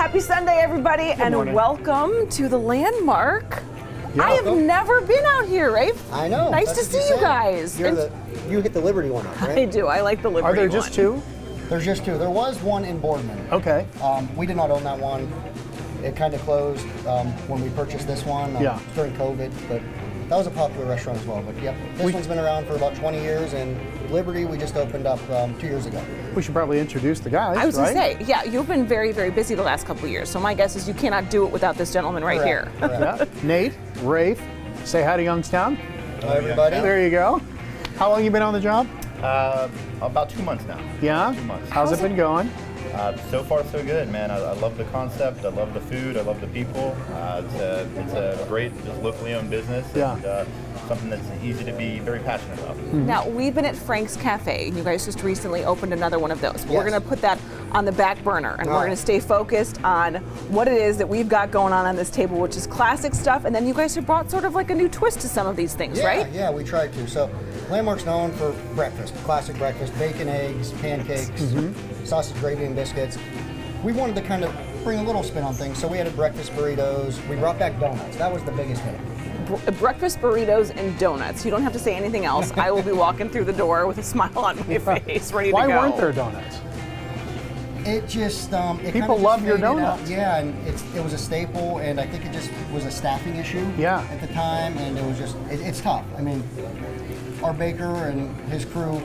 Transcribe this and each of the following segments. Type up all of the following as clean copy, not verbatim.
Happy Sunday, everybody, and morning. welcome to the Landmark. Yeah, I have never been out here, Rafe. I know. Nice That's to what see you guys. You hit the Liberty one up, right? I do. I like the Liberty Are there one. just two? There's just two. There was one in Boardman. Okay. We did not own that one. It kind of closed when we purchased this one during COVID, but that was a popular restaurant as well. But yep, this one's been around for about 20 years, and Liberty we just opened up 2 years ago. We should probably introduce the guys, I was right? going to say, yeah, you've been very, very busy the last couple of years, so my guess is you cannot do it without this gentleman right Correct, here. correct. Yeah. Nate, Rafe, say hi to Youngstown. Hi, everybody. There you go. How long you been on the job? About 2 months now. Yeah? 2 months. How's it been going? So far, so good, man. I love the concept. I love the food. I love the people. It's a great, just locally owned business. Yeah. And, something that's easy to be very passionate about. Now, we've been at Frank's Cafe, and you guys just recently opened another one of those. But we're Yes. going to put that on the back burner, and we're Right. going to stay focused on what it is that we've got going on this table, which is classic stuff. And then you guys have brought sort of like a new twist to some of these things, Yeah, right? yeah, we tried to. So Landmark's known for breakfast, classic breakfast, bacon, eggs, pancakes, sausage, gravy, and biscuits. We wanted to kind of bring a little spin on things, so we added breakfast burritos. We brought back donuts. That was the biggest hit. Breakfast burritos and donuts. You don't have to say anything else. I will be walking through the door with a smile on my face, ready Why to go. weren't there donuts? It just People love your faded out. donuts. Yeah, and it was a staple, and I think it just was a staffing issue. Yeah. At the time, and it was just it's tough. I mean, our baker and his crew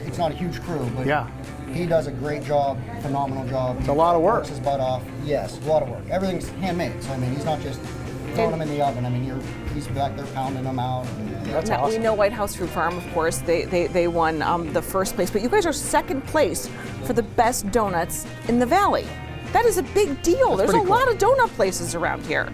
it's not a huge crew, but Yeah. he does a great job, phenomenal job. It's a lot of work. Works his butt off. Yes, a lot of work. Everything's handmade, so I mean, he's not just throwing them in the oven. I mean, he's back there pounding them out. That's Now, awesome. we know White House Fruit Farm, of course, they won the first place, but you guys are second place for the best donuts in the Valley. That is a big deal. There's a pretty cool. lot of donut places around here.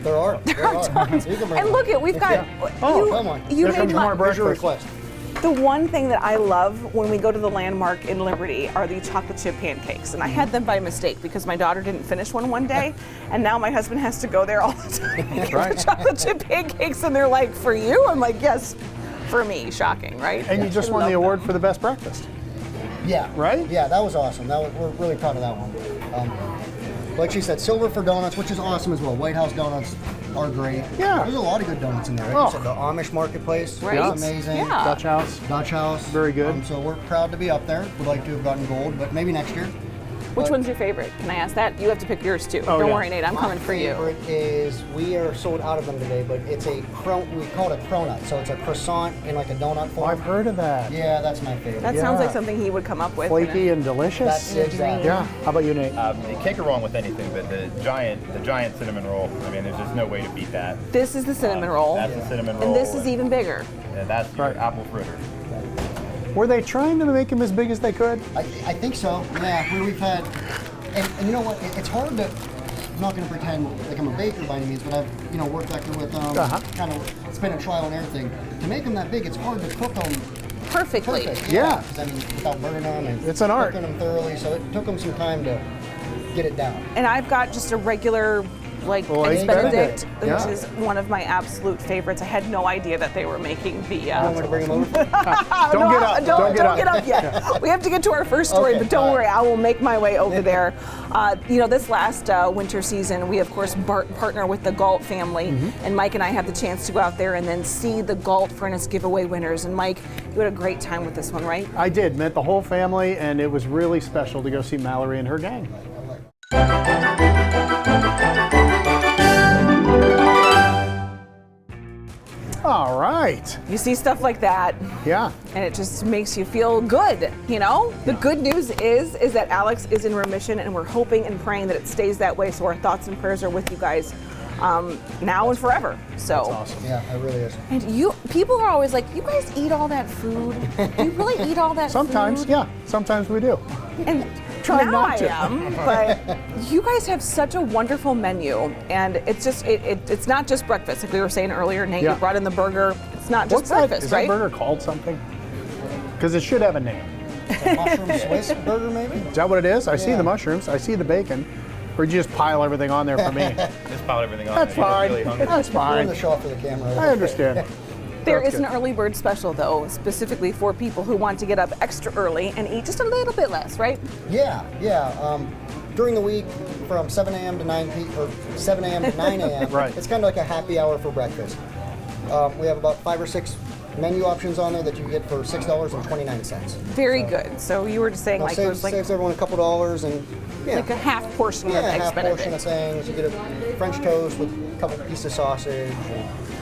There are. There are tons. You can bring And them. look at, we've got, Yeah. Oh, come on. you Here made comes more Here's your breakfast. request. the one thing that I love when we go to the Landmark in Liberty are the chocolate chip pancakes. And I had them by mistake because my daughter didn't finish one day, and now my husband has to go there all the time to get right. the chocolate chip pancakes, and they're like, for you? I'm like, yes, for me. Shocking, right? And you just I won the love award them. for the best breakfast. Yeah. Right? Yeah, that was awesome. We're really proud of that one. Like she said, silver for donuts, which is awesome as well. White House donuts are great. Yeah. There's a lot of good donuts in there. Like Oh. you said, the Amish Marketplace Right. is amazing. Yeah. Dutch House. Dutch House. Very good. So we're proud to be up there. We'd like to have gotten gold, but maybe next year. Which But one's your favorite? Can I ask that? You have to pick yours too. Oh, Don't yeah. worry, Nate. I'm coming for My you. favorite is, we are sold out of them today, but it's we call it a cronut. So it's a croissant in like a donut Oh, form. I've heard of that. Yeah, that's my favorite. That sounds Yeah. like something he would come up with. Flaky and delicious. That's exactly. Yeah. How about you, Nate? You can't go wrong with anything, but the giant cinnamon roll. I mean, there's just no way to beat that. This is the cinnamon roll, That's the cinnamon roll. and this is even bigger. And that's your Right. apple fritter. Were they trying to make them as big as they could? I think so. Yeah, we've had, and you know what? It's hard to. I'm not going to pretend like I'm a baker by any means, but I've worked back there with them, kind of. It's been a trial and error thing. To make them that big, it's hard to cook them Perfectly. perfect. Yeah. 'Cause, I mean, without burning them and It's an art. cooking them thoroughly, so it took them some time to get it down. And I've got just a regular, like, Well, Eggs Eggs Benedict, Benedict, which yeah. is one of my absolute favorites. I had no idea that they were making the. You want me to bring them over? Don't get up. Don't Don't get up yet. We have to get to our first story, Okay, but don't all worry, right. I will make my way over there. This last winter season, we of course partner with the Galt family, and Mike and I had the chance to go out there and then see the Galt Furnace giveaway winners. And Mike, you had a great time with this one, right? I did. Met the whole family, and it was really special to go see Mallory and her gang. All right. You see stuff like that, Yeah. and it just makes you feel good, The good news is that Alex is in remission, and we're hoping and praying that it stays that way. So our thoughts and prayers are with you guys now and forever. So. That's awesome. Yeah, it really is. And people are always like, you guys eat all that food? Do you really eat all that Sometimes, food? yeah. Sometimes we do. And Try now not I to. am, but you guys have such a wonderful menu, and it's just it's not just breakfast. Like we were saying earlier, Nate, Yeah. you brought in the burger. It's not just What's that? breakfast, Is right? that burger called something? Because it should have a name. A mushroom Swiss burger, maybe? Is that what it is? I see Yeah. the mushrooms. I see the bacon. Or you just pile everything on there for me? Just pile everything on. That's there. You're fine. really hungry. That's We're in fine. the shop for the camera. I understand. There That's is an good. early bird special, though, specifically for people who want to get up extra early and eat just a little bit less, right? Yeah. during the week from 7 a.m. to 9 p. or 7 a.m. to 9 a.m. Right. It's kind of like a happy hour for breakfast. We have about 5 or 6 menu options on there that you get for $6.29. Very good. So you were just saying like there's like saves everyone a couple dollars and like a half portion of a Eggs half portion Benedict. of things. You get a French toast with a couple pieces of sausage.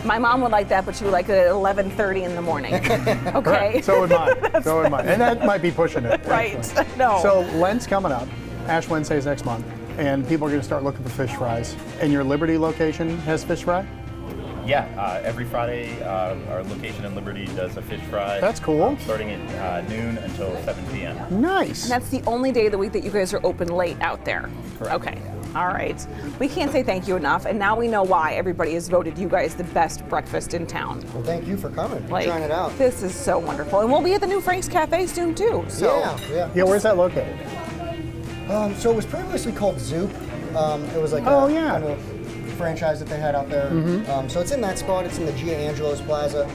My mom would like that, but she would like it at 11:30 in the morning. Okay. Correct. So would mine. So would mine. And that might be pushing it. Right. actually. No. So Lent's coming up. Ash Wednesday is next month. And people are going to start looking for fish fries. And your Liberty location has fish fry? Yeah, every Friday, our location in Liberty does a fish fry. That's cool. Starting at noon until 7 p.m. Nice. And that's the only day of the week that you guys are open late out there. Correct. Okay. All right. We can't say thank you enough, and now we know why everybody has voted you guys the best breakfast in town. Well, thank you for coming, Like, trying it out. this is so wonderful, and we'll be at the new Frank's Cafe soon too. So Yeah. Yeah, where's that located? So it was previously called Zoop. It was like Oh, a yeah. kind of franchise that they had out there. So it's in that spot. It's in the Gia Angelos Plaza.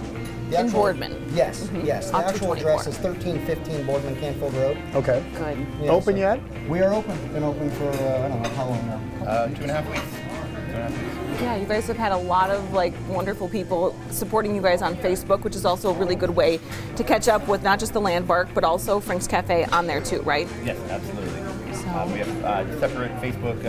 The In Boardman. Yes, yes. The Off actual 224. address is 1315 Boardman Canfield Road. Okay. good. Yeah, Open so yet? We are open. Been open for I don't know how long now. 2.5 weeks. 2.5 weeks. Yeah, you guys have had a lot of like wonderful people supporting you guys on Facebook, which is also a really good way to catch up with not just the Landmark, but also Frank's Cafe on there too, right? Yes, absolutely. So- We have a separate Facebook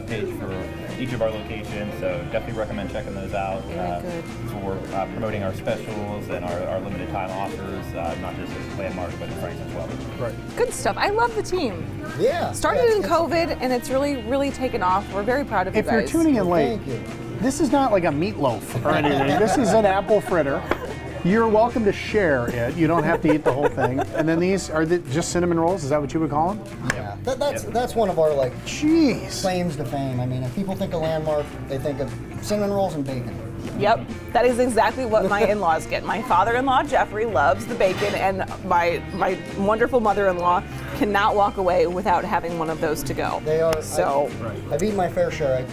page for each of our locations, so definitely recommend checking those out. Very good. So we're promoting our specials and our limited time offers, not just at Landmark, but at Frank's as well. Right. Good stuff. I love the team. Yeah. Started yeah, in COVID, and it's really taken off. We're very proud of you If you're guys. tuning in late, Thank you. this is not like a meatloaf or anything. This is an apple fritter. You're welcome to share it. You don't have to eat the whole thing. And then these are just cinnamon rolls. Is that what you would call them? Yeah. That's one of our like Jeez. claims to fame. I mean, if people think of Landmark, they think of cinnamon rolls and bacon. Yep, that is exactly what my in-laws get. My father-in-law, Jeffrey, loves the bacon, and my wonderful mother-in-law cannot walk away without having one of those to go. They are. So I've eaten my fair share. I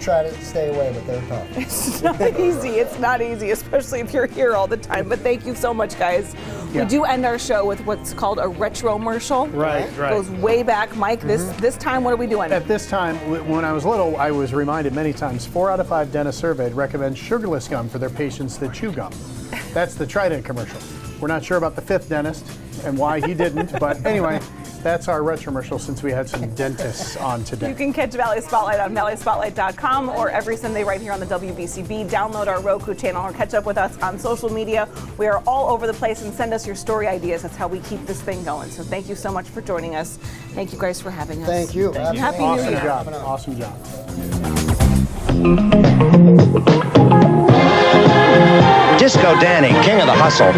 try to stay away, but they're tough. it's not easy. It's not easy, especially if you're here all the time. But thank you so much, guys. Yeah. We do end our show with what's called a retro-mercial. Right, right. Goes way back, Mike. This time, what are we doing? At this time, when I was little, I was reminded many times 4 out of 5 dentists surveyed recommend sugarless gum for their patients that chew gum. That's the Trident commercial. We're not sure about the 5th dentist and why he didn't, but anyway, that's our retromercial since we had some dentists on today. You can catch Valley Spotlight on valleyspotlight.com or every Sunday right here on the WBCB. Download our Roku channel or catch up with us on social media. We are all over the place, and send us your story ideas. That's how we keep this thing going. So thank you so much for joining us. Thank you guys for having us. Thank you. Thank you. Happy New Awesome Year. job. Awesome job. Disco Danny, king of the hustle.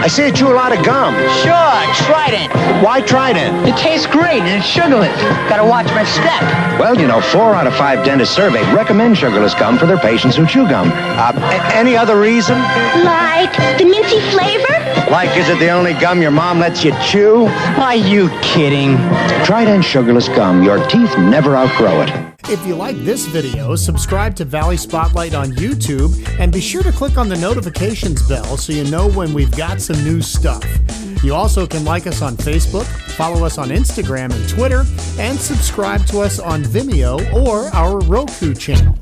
I see you chew a lot of gum. Sure, Trident. Why Trident? It tastes great and it's sugarless. Gotta watch my step. Well, you know, 4 out of 5 dentists surveyed recommend sugarless gum for their patients who chew gum. Any other reason? Like the minty flavor? Like, is it the only gum your mom lets you chew? Are you kidding? Trident sugarless gum. Your teeth never outgrow it. If you like this video, subscribe to Valley Spotlight on YouTube and be sure to click on the notifications bell so you know when we've got some new stuff. You also can like us on Facebook, follow us on Instagram and Twitter, and subscribe to us on Vimeo or our Roku channel.